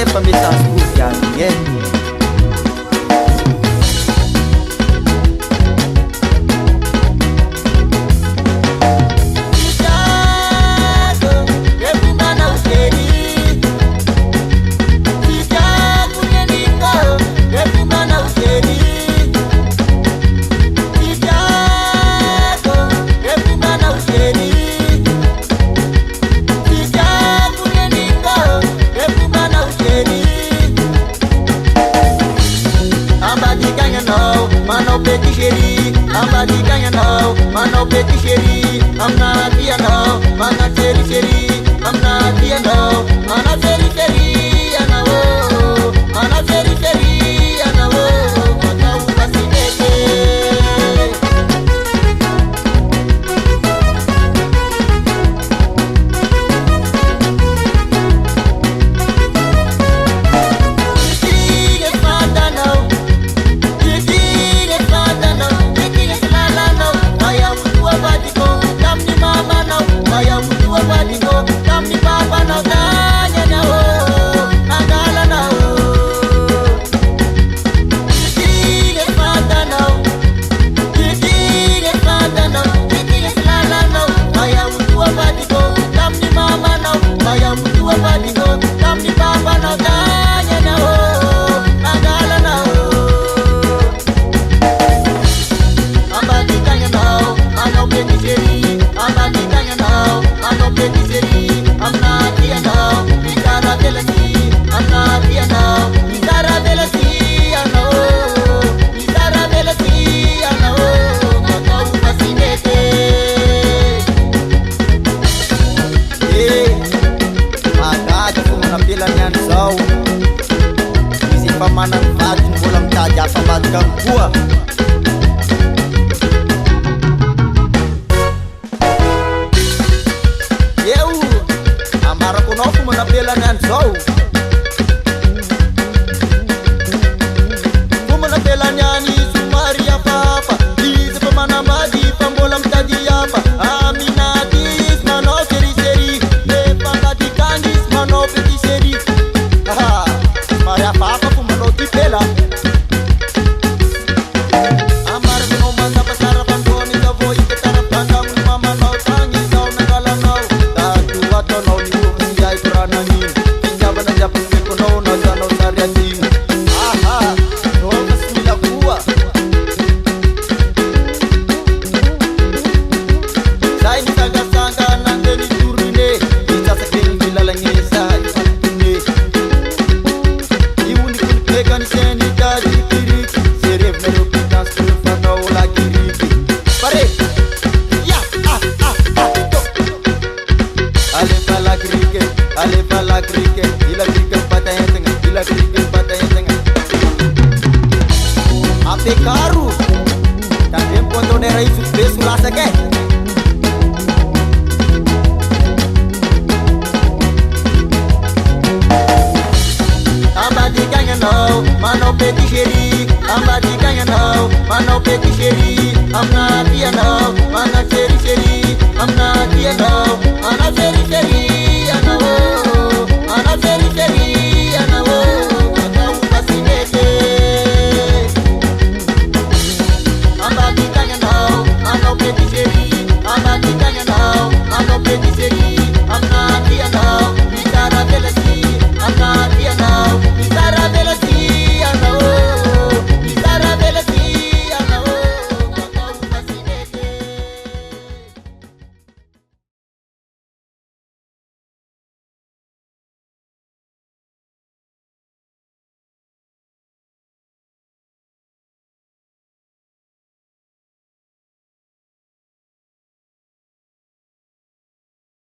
efa metasoky any e. Mano peti sheri, amna dia no, mana sheri sheri, amna dia no, mana sheri sheri, ana wo, mana sheri sheri, ana wo, mana upasinete. Manfaat bola mitaja pambatikan kuah. Eu amara konofu manapela nan zao. Kumanapela nyani sumari ya papa. Dize pamana madi pambola mitaji yapa. Aminati mano seri seri. Lepangati kandis mano peti seri. Haha, Maria papa pela amar no manda pasara pandoni da voi que tara pandang mama no tangi sau nagala no ta tu ato no ni ko siyai prana ni pinjaba na japu ko no no jano sarya ni aha no masmila kuwa sai ni saga sanga nangeni turine kita sakeni bilala ni sai ne iuni kun pegan seni dari kiri serep mero pitas fano la kiri pare ya to ale pala krike ila krike patay tengah ape karu tandem kondo nerai supe sulasa ke no, mano peti sheri, amadi kanya no, mano peti sheri, amna dia no.